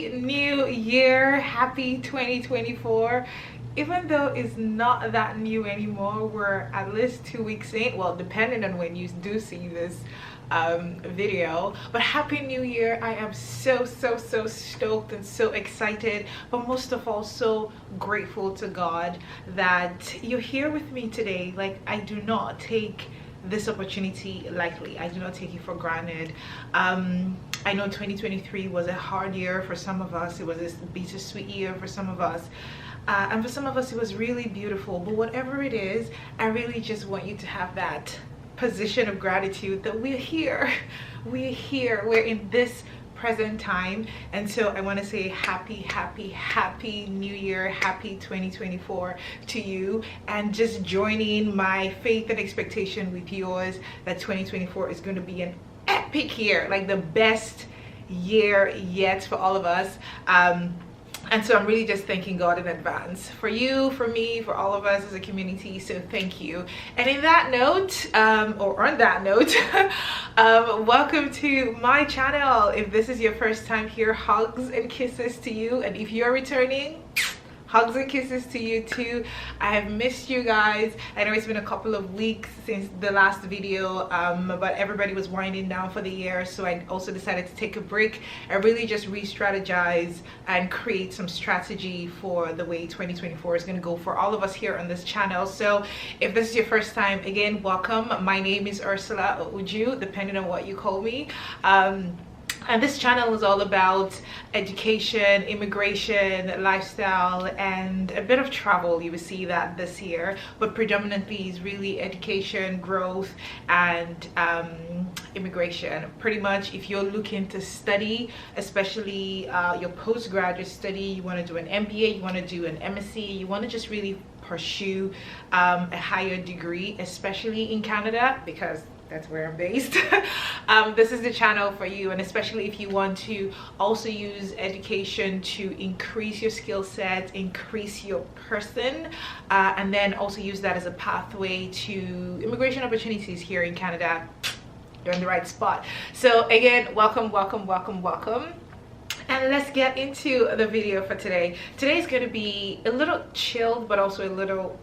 Happy New Year, happy 2024. Even though it's not that new anymore, we're at least 2 weeks in, well, depending on when you do see this video. But happy New Year. I am so stoked and so excited, but most of all so grateful to God that you're here with me today. Like, I do not take this opportunity lightly. I do not take it for granted. I know 2023 was a hard year for some of us. It was a bittersweet year for some of us. And for some of us, it was really beautiful. But whatever it is, I really just want you to have that position of gratitude that we're here. We're here. We're in this present time. And so I want to say happy New Year, happy 2024 to you, and just joining my faith and expectation with yours that 2024 is going to be an epic year, like the best year yet for all of us. And so I'm really just thanking God in advance for you, for me, for all of us as a community. So thank you. And in that note, or on that note, welcome to my channel. If this is your first time here, hugs and kisses to you. And if you're returning, hugs and kisses to you too. I have missed you guys. I know it's been a couple of weeks since the last video, but everybody was winding down for the year, so I also decided to take a break and really just re-strategize and create some strategy for the way 2024 is going to go for all of us here on this channel. So if this is your first time, again, welcome. My name is Ursula, or Uju, depending on what you call me. And this channel is all about education, immigration, lifestyle, and a bit of travel. You will see that this year, but predominantly is really education, growth, and immigration. Pretty much, if you're looking to study, especially your postgraduate study, you want to do an MBA, you want to do an MSc, you want to just really pursue a higher degree, especially in Canada, because that's where I'm based. This is the channel for you, and especially if you want to also use education to increase your skill set, increase your person, and then also use that as a pathway to immigration opportunities here in Canada. You're in the right spot. So again, welcome. And let's get into the video for today. Today is going to be a little chilled, but also a little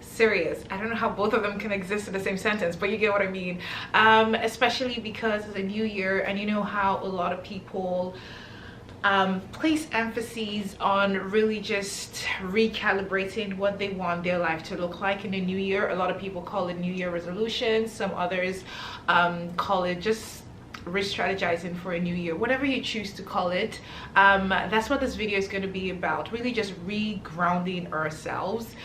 serious. I don't know how both of them can exist in the same sentence, but you get what I mean. Especially because it's a new year, and you know how a lot of people place emphasis on really just recalibrating what they want their life to look like in the new year. A lot of people call it New Year resolutions. Some others call it just re-strategizing for a new year. Whatever you choose to call it, that's what this video is going to be about. Really just re-grounding ourselves.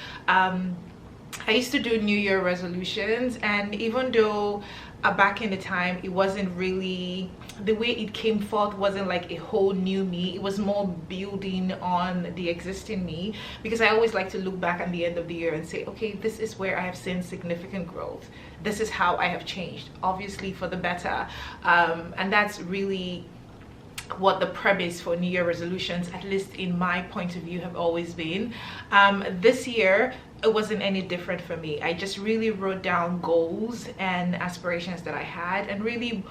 I used to do New Year resolutions, and even though back in the time it wasn't really, the way it came forth wasn't like a whole new me, it was more building on the existing me, because I always like to look back at the end of the year and say, okay, this is where I have seen significant growth, this is how I have changed, obviously for the better. And that's really what the premise for New Year resolutions, at least in my point of view, have always been. This year it wasn't any different for me. I just really wrote down goals and aspirations that I had, and really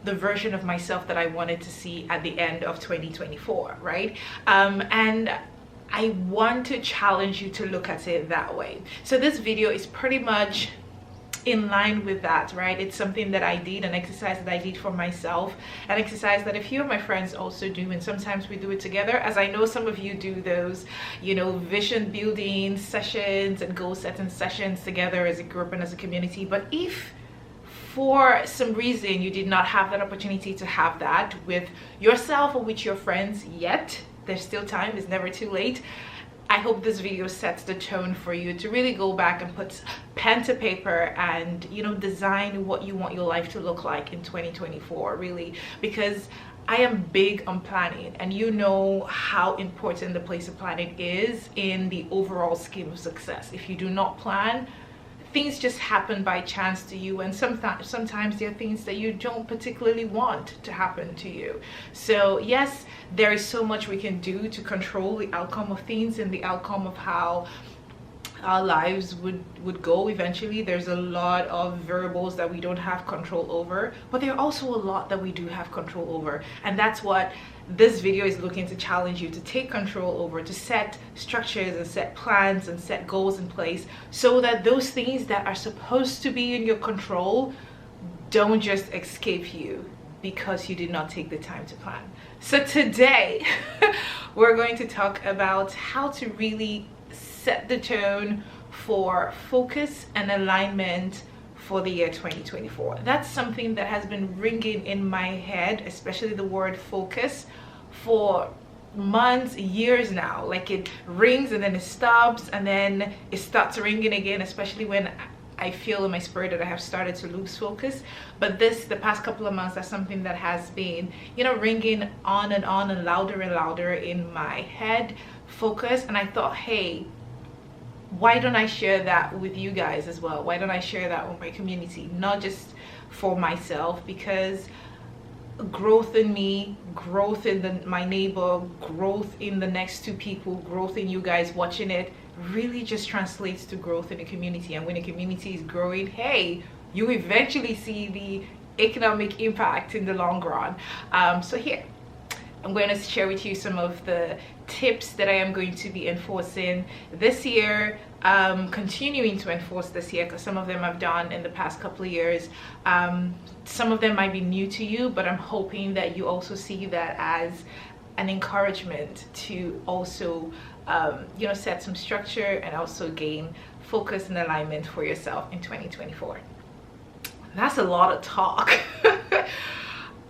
the version of myself that I wanted to see at the end of 2024, right? And I want to challenge you to look at it that way. So this video is pretty much in line with that, right? It's something that I did, an exercise that I did for myself, an exercise that a few of my friends also do, and sometimes we do it together, as I know some of you do those, you know, vision building sessions and goal setting sessions together as a group and as a community. But if for some reason you did not have that opportunity to have that with yourself or with your friends yet, there's still time, it's never too late. I hope this video sets the tone for you to really go back and put pen to paper and, you know, design what you want your life to look like in 2024, really, because I am big on planning, and you know how important the place of planning is in the overall scheme of success. If you do not plan, things just happen by chance to you, and sometimes there are things that you don't particularly want to happen to you. So yes, there is so much we can do to control the outcome of things and the outcome of how our lives would go eventually. There's a lot of variables that we don't have control over, but there are also a lot that we do have control over, and that's what this video is looking to challenge you to take control over, to set structures and set plans and set goals in place, so that those things that are supposed to be in your control don't just escape you because you did not take the time to plan. So today we're going to talk about how to really set the tone for focus and alignment for the year 2024. That's something that has been ringing in my head, especially the word focus, for months, years now. Like, it rings and then it stops and then it starts ringing again, especially when I feel in my spirit that I have started to lose focus. But the past couple of months, that's something that has been, ringing on and louder in my head, focus. And I thought, hey, why don't I share that with you guys as well? Why don't I share that with my community? Not just for myself, because growth in me, growth in my neighbor, growth in the next two people, growth in you guys watching it really just translates to growth in the community. And when the community is growing, hey, you eventually see the economic impact in the long run. So here, I'm going to share with you some of the tips that I am going to be enforcing this year, continuing to enforce this year, because some of them I've done in the past couple of years. Some of them might be new to you, but I'm hoping that you also see that as an encouragement to also set some structure and also gain focus and alignment for yourself in 2024. That's a lot of talk.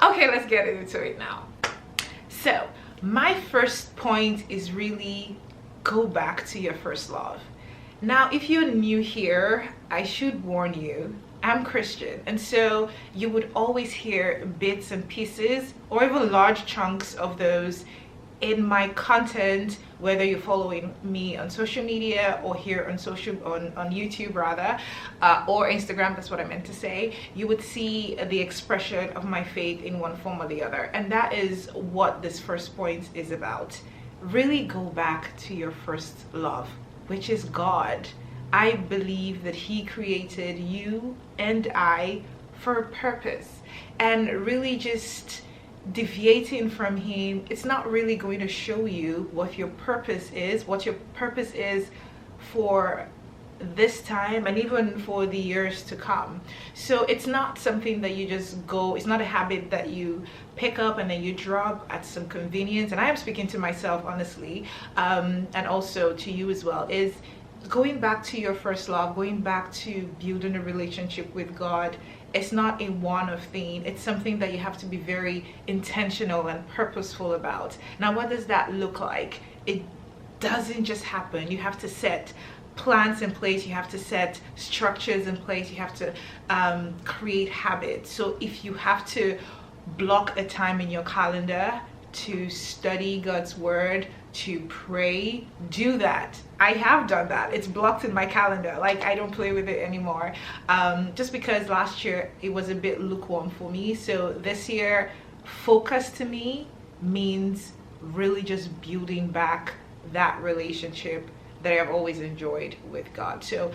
Okay, let's get into it now. So my first point is really go back to your first love. Now, if you're new here, I should warn you, I'm Christian, and so you would always hear bits and pieces or even large chunks of those in my content, whether you're following me on social media or here on YouTube rather, or Instagram. That's what I meant to say. You would see the expression of my faith in one form or the other, and that is what this first point is about. Really go back to your first love, which is God. I believe that He created you and I for a purpose, and really just deviating from Him, it's not really going to show you what your purpose is for this time and even for the years to come. So it's not something that you just go, it's not a habit that you pick up and then you drop at some convenience. And I am speaking to myself honestly, and also to you as well, is going back to your first love, going back to building a relationship with God. It's not a one-off thing. It's something that you have to be very intentional and purposeful about. Now, what does that look like? It doesn't just happen. You have to set plans in place. You have to set structures in place. You have to create habits. So if you have to block a time in your calendar to study God's word, to pray, do that. I have done that. It's blocked in my calendar. Like, I don't play with it anymore, just because last year it was a bit lukewarm for me. So this year, focus to me means really just building back that relationship that I've always enjoyed with God. So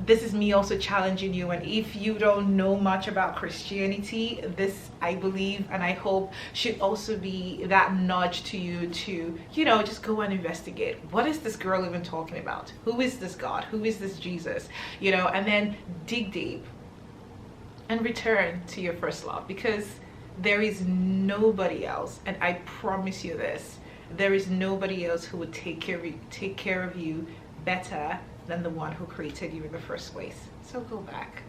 this is me also challenging you, and if you don't know much about Christianity, this, I believe and I hope, should also be that nudge to you to, just go and investigate. What is this girl even talking about? Who is this God? Who is this Jesus? And then dig deep and return to your first love, because there is nobody else, and I promise you this, there is nobody else who would take care of you better than the one who created you in the first place. So go back.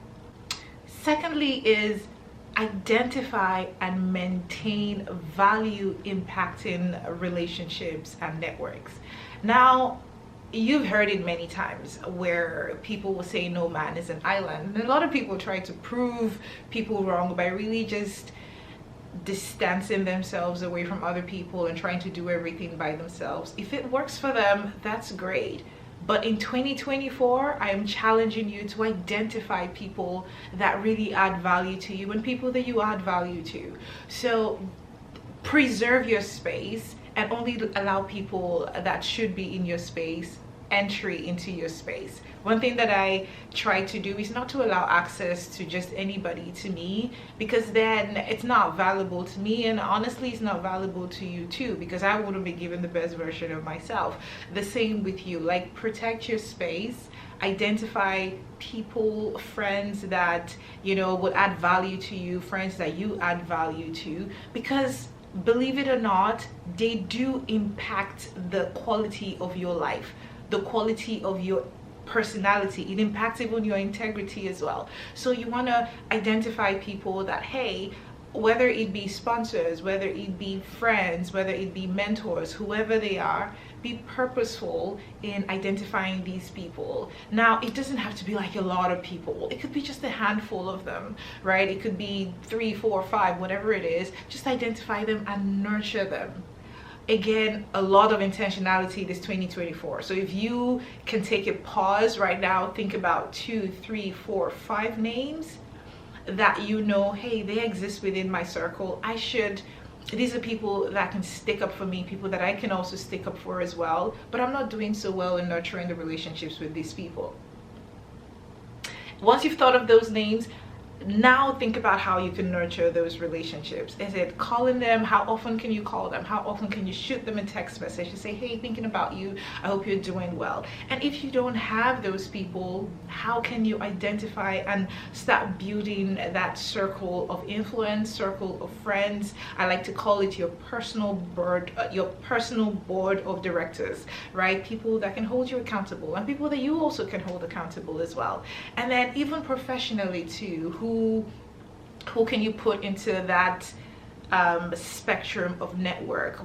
Secondly is identify and maintain value impacting relationships and networks. Now, you've heard it many times where people will say no man is an island, and a lot of people try to prove people wrong by really just distancing themselves away from other people and trying to do everything by themselves. If it works for them, that's great. But in 2024, I am challenging you to identify people that really add value to you and people that you add value to. So preserve your space and only allow people that should be in your space entry into your space. One thing that I try to do is not to allow access to just anybody to me, because then it's not valuable to me, and honestly it's not valuable to you too, because I wouldn't be given the best version of myself. The same with you. Like, protect your space, identify people, friends that you know would add value to you, friends that you add value to, because believe it or not, they do impact the quality of your life, the quality of your personality. It impacts even your integrity as well. So you want to identify people that, hey, whether it be sponsors, whether it be friends, whether it be mentors, whoever they are, be purposeful in identifying these people. Now, it doesn't have to be like a lot of people. It could be just a handful of them, right? It could be 3, 4, 5, whatever it is. Just identify them and nurture them. Again, a lot of intentionality this 2024. So if you can take a pause right now, think about 2, 3, 4, 5 names that you know, hey, they exist within my circle. These are people that can stick up for me, people that I can also stick up for as well, but I'm not doing so well in nurturing the relationships with these people. Once you've thought of those names, now think about how you can nurture those relationships. Is it calling them? How often can you call them? How often can you shoot them a text message and say, hey, thinking about you, I hope you're doing well? And if you don't have those people, how can you identify and start building that circle of influence, circle of friends? I like to call it your personal board of directors, right? People that can hold you accountable, and people that you also can hold accountable as well. And then even professionally too, who can you put into that spectrum of network,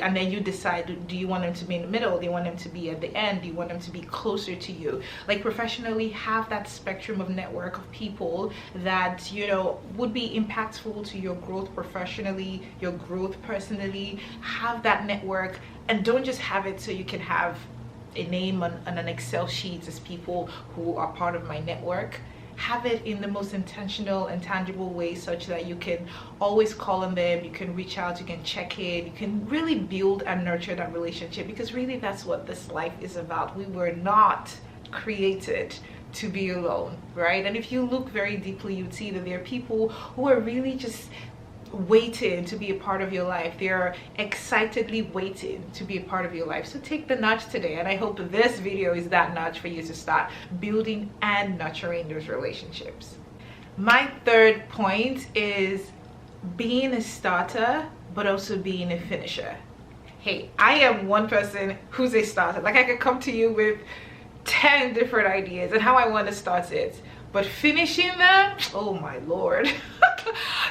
and then you decide, do you want them to be in the middle, do you want them to be at the end, do you want them to be closer to you? Like, professionally, have that spectrum of network of people that you know would be impactful to your growth professionally, your growth personally. Have that network, and don't just have it so you can have a name on an Excel sheet as people who are part of my network. Have it in the most intentional and tangible way, such that you can always call on them, you can reach out, you can check in, you can really build and nurture that relationship, because really that's what this life is about. We were not created to be alone, right? And if you look very deeply, you'd see that there are people who are really just waiting to be a part of your life. They're excitedly waiting to be a part of your life. So take the nudge today, and I hope this video is that nudge for you to start building and nurturing those relationships. My third point is being a starter but also being a finisher. Hey, I am one person who's a starter. Like, I could come to you with 10 different ideas and how I want to start it, but finishing them, oh my lord.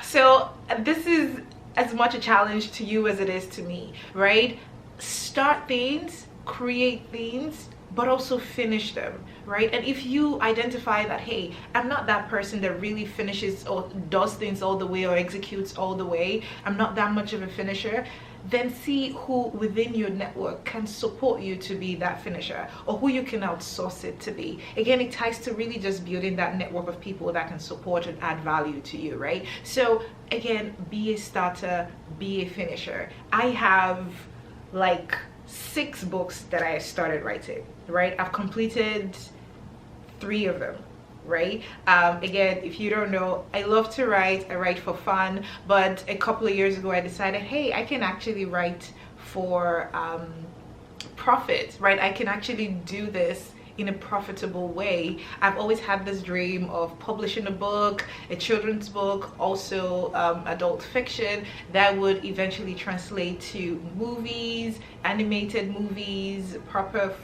So this is as much a challenge to you as it is to me, right? Start things, create things, but also finish them, right? And if you identify that, hey, I'm not that person that really finishes or does things all the way or executes all the way, I'm not that much of a finisher, then see who within your network can support you to be that finisher, or who you can outsource it to be. Again, it ties to really just building that network of people that can support and add value to you, right? So again, be a starter, be a finisher. I have like 6 books that I started writing, right? I've completed 3 of them, right? Again, if you don't know, I love to write. I write for fun, but a couple of years ago I decided, hey, I can actually write for profit, right? I can actually do this in a profitable way. I've always had this dream of publishing a book, a children's book, also adult fiction that would eventually translate to movies, animated movies, proper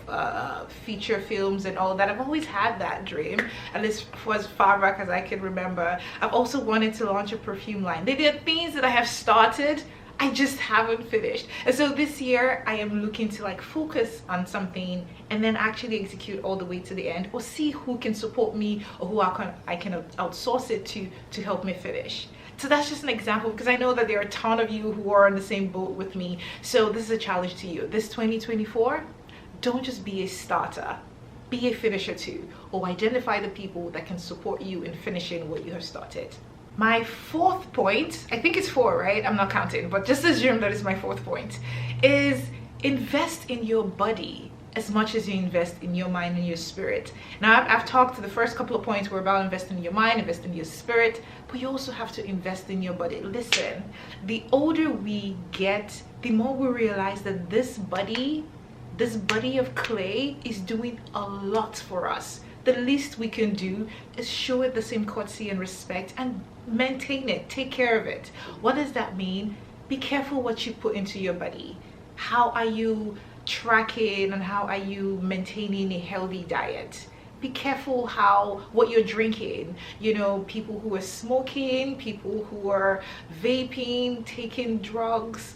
feature films and all that. I've always had that dream, and this was far back as I can remember. I've also wanted to launch a perfume line. There are things that I have started, I just haven't finished. And so this year I am looking to like focus on something and then actually execute all the way to the end, or see who can support me or who I can outsource it to help me finish. So that's just an example, because I know that there are a ton of you who are on the same boat with me. So this is a challenge to you. This 2024, don't just be a starter, be a finisher too, or identify the people that can support you in finishing what you have started. My 4th point, I think it's 4, right? I'm not counting, but just assume that it's my 4th point, is invest in your body as much as you invest in your mind and your spirit. Now, I've talked to the first couple of points were about investing in your mind, investing in your spirit, but you also have to invest in your body. Listen, the older we get, the more we realize that this body of clay is doing a lot for us. The least we can do is show it the same courtesy and respect and maintain it, take care of it. What does that mean? Be careful what you put into your body. How are you tracking and how are you maintaining a healthy diet? Be careful what you're drinking. You know, people who are smoking, people who are vaping, taking drugs.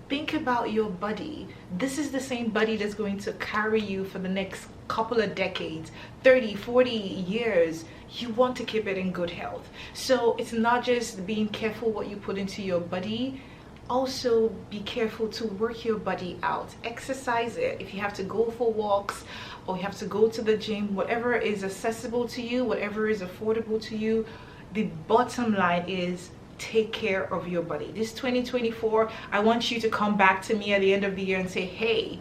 Think about your body. This is the same body that's going to carry you for the next couple of decades, 30, 40 years. You want to keep it in good health. So it's not just being careful what you put into your body. Also be careful to work your body out. Exercise it. If you have to go for walks or you have to go to the gym, whatever is accessible to you, whatever is affordable to you, the bottom line is take care of your body. This 2024, I want you to come back to me at the end of the year and say, hey,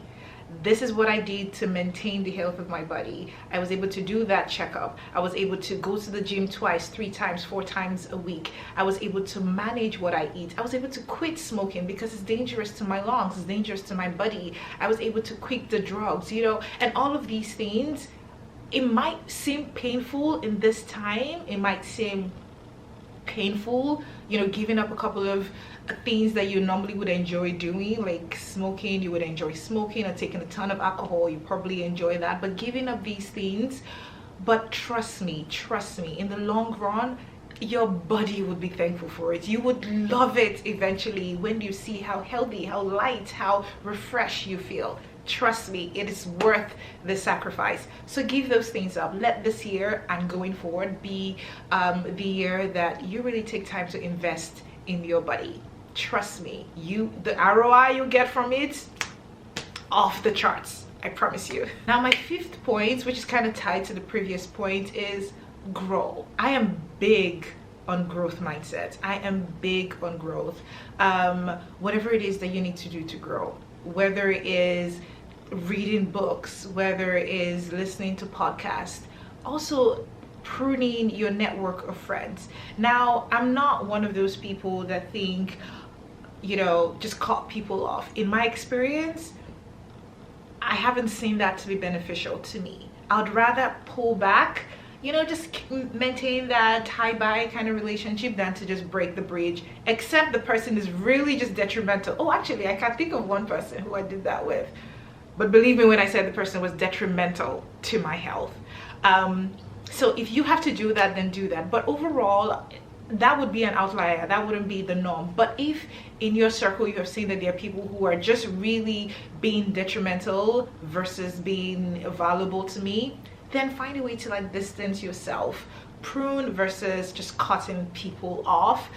this is what I did to maintain the health of my body. I was able to do that checkup. I was able to go to the gym twice, 3 times, 4 times a week. I was able to manage what I eat. I was able to quit smoking because it's dangerous to my lungs, it's dangerous to my body. I was able to quit the drugs, you know, and all of these things. It might seem painful in this time. It might seem painful, you know, giving up a couple of things that you normally would enjoy doing, like smoking. You would enjoy smoking or taking a ton of alcohol. You probably enjoy that, but giving up these things. But trust me, in the long run, your body would be thankful for it. You would love it eventually when you see how healthy, how light, how refreshed you feel. Trust me, it is worth the sacrifice. So give those things up. Let this year and going forward be the year that you really take time to invest in your body. Trust me, the ROI you get from it, off the charts, I promise you. Now my 5th point, which is kind of tied to the previous point, is grow. I am big on growth mindset. I am big on growth. Whatever it is that you need to do to grow, whether it is reading books, whether it is listening to podcasts, also pruning your network of friends. Now, I'm not one of those people that think, you know, just cut people off. In my experience, I haven't seen that to be beneficial to me. I'd rather pull back, you know, just maintain that hi-bye kind of relationship than to just break the bridge, except the person is really just detrimental. Oh, actually, I can think of one person who I did that with. But believe me when I said the person was detrimental to my health. So if you have to do that, then do that. But overall, that would be an outlier. That wouldn't be the norm. But if in your circle you have seen that there are people who are just really being detrimental versus being valuable to me, then find a way to like distance yourself. Prune versus just cutting people off.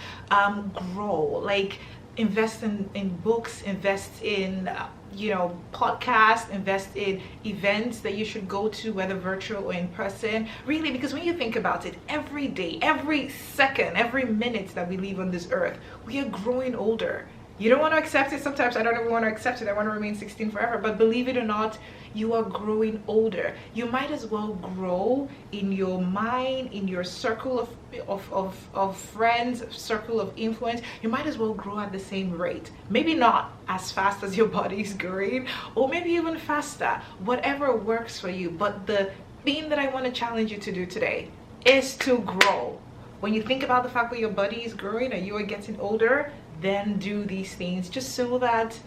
Grow, like invest in books, invest in you know, podcasts, invest in events that you should go to, whether virtual or in person. Really, because when you think about it, every day, every second, every minute that we live on this earth, we are growing older. You don't want to accept it. Sometimes I don't even want to accept it. I want to remain 16 forever. But believe it or not, you are growing older. You might as well grow in your mind, in your circle of friends, circle of influence. You might as well grow at the same rate. Maybe not as fast as your body is growing, or maybe even faster. Whatever works for you. But the thing that I want to challenge you to do today is to grow. When you think about the fact that your body is growing and you are getting older, then do these things just so that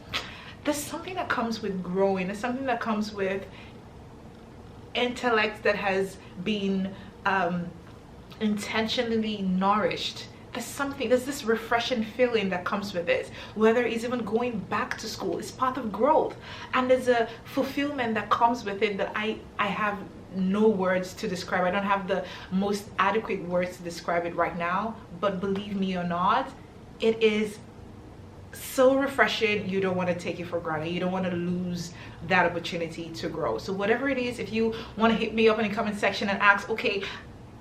there's something that comes with growing. There's something that comes with intellect that has been intentionally nourished. There's this refreshing feeling that comes with it. Whether it's even going back to school, it's part of growth. And there's a fulfillment that comes with it that I have no words to describe. I don't have the most adequate words to describe it right now, but believe me or not, it is so refreshing. You don't want to take it for granted. You don't want to lose that opportunity to grow. So whatever it is, if you want to hit me up in the comment section and ask, okay,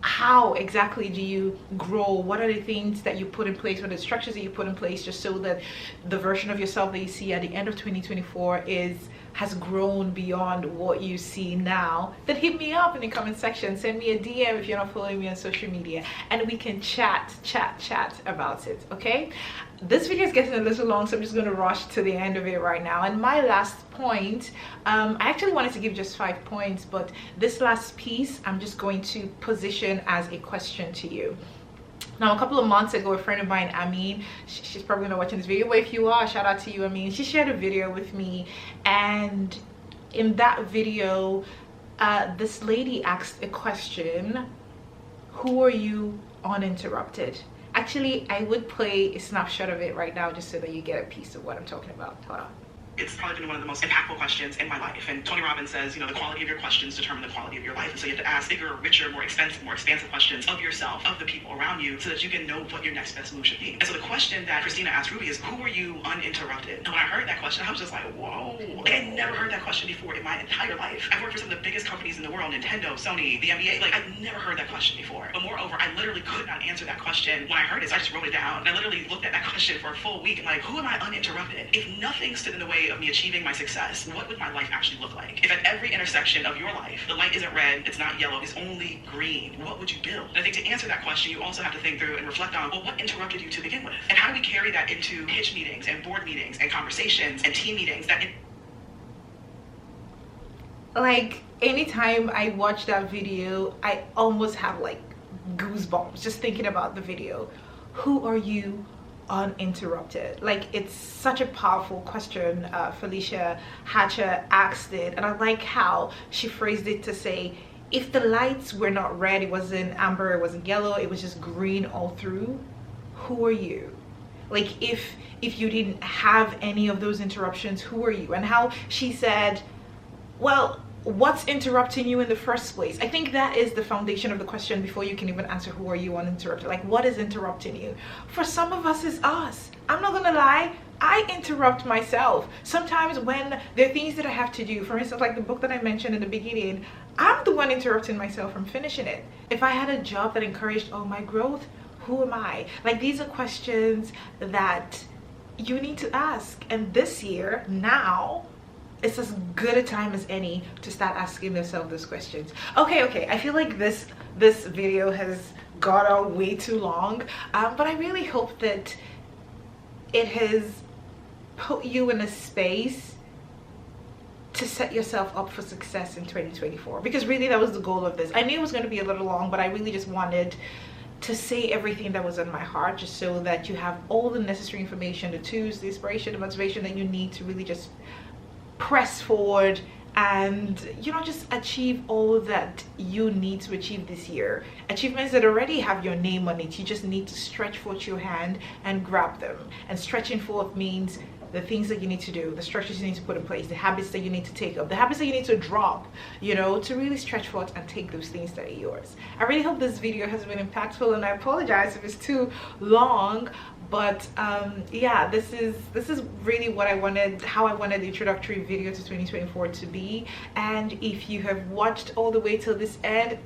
how exactly do you grow? What are the things that you put in place? What are the structures that you put in place just so that the version of yourself that you see at the end of 2024 is has grown beyond what you see now, then hit me up in the comment section. Send me a DM if you're not following me on social media, and we can chat about it. Okay, this video is getting a little long, so I'm just going to rush to the end of it right now. And my last point, I actually wanted to give just 5 points, but this last piece I'm just going to position as a question to you. Now, a couple of months ago, a friend of mine, Amin, she's probably not watching this video, but if you are, shout out to you, Amin. She shared a video with me, and in that video, this lady asked a question: who are you uninterrupted? Actually, I would play a snapshot of it right now just so that you get a piece of what I'm talking about. Hold on. It's probably been one of the most impactful questions in my life. And Tony Robbins says, you know, the quality of your questions determine the quality of your life. And so you have to ask bigger, richer, more expensive questions of yourself, of the people around you, so that you can know what your next best move should be. And so the question that Christina asked Ruby is, who are you uninterrupted? And when I heard that question, I was just like, whoa. Like, I never heard that question before in my entire life. I've worked for some of the biggest companies in the world, Nintendo, Sony, the NBA. Like, I've never heard that question before. But moreover, I literally could not answer that question when I heard it. So I just wrote it down. And I literally looked at that question for a full week and like, who am I uninterrupted? If nothing stood in the way of me achieving my success, what would my life actually look like? If at every intersection of your life, the light isn't red, it's not yellow, it's only green, what would you build? And I think to answer that question, you also have to think through and reflect on, well, what interrupted you to begin with? And how do we carry that into pitch meetings and board meetings and conversations and team meetings? Like, anytime I watch that video, I almost have like goosebumps just thinking about the video. Who are you uninterrupted? Like, it's such a powerful question. Felicia Hatcher asked it, and I like how she phrased it to say, if the lights were not red, it wasn't amber, it wasn't yellow, it was just green all through, who are you? Like, if you didn't have any of those interruptions, who are you? And how she said, well, what's interrupting you in the first place? I think that is the foundation of the question before you can even answer who are you uninterrupted. Like, what is interrupting you? For some of us, it's us. I'm not gonna lie, I interrupt myself sometimes when there are things that I have to do. For instance, like the book that I mentioned in the beginning, I'm the one interrupting myself from finishing it. If I had a job that encouraged all my growth, who am I? Like, these are questions that you need to ask. And this year, now, it's as good a time as any to start asking yourself those questions. Okay, I feel like this video has gone on way too long, but I really hope that it has put you in a space to set yourself up for success in 2024, because really that was the goal of this. I knew it was going to be a little long, but I really just wanted to say everything that was in my heart, just so that you have all the necessary information, the tools, the inspiration, the motivation that you need to really just press forward and, you know, just achieve all that you need to achieve this year. Achievements that already have your name on it. You just need to stretch forth your hand and grab them. And stretching forth means the things that you need to do, the structures you need to put in place, the habits that you need to take up, the habits that you need to drop, you know, to really stretch forth and take those things that are yours. I really hope this video has been impactful, and I apologize if it's too long, but yeah, this is really what I wanted, how I wanted the introductory video to 2024 to be. And if you have watched all the way till this end,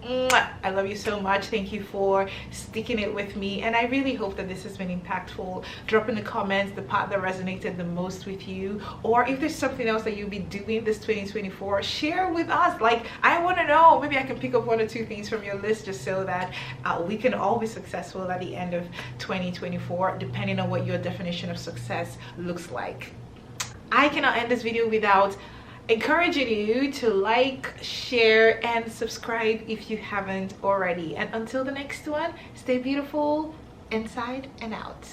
I love you so much. Thank you for sticking it with me, and I really hope that this has been impactful. Drop in the comments the part that resonated the most with you, or if there's something else that you'll be doing this 2024, share with us. Like, I want to know, maybe I can pick up 1 or 2 things from your list, just so that we can all be successful at the end of 2024, depending on what your definition of success looks like. I cannot end this video without encouraging you to like, share, and subscribe if you haven't already. And until the next one, stay beautiful inside and out.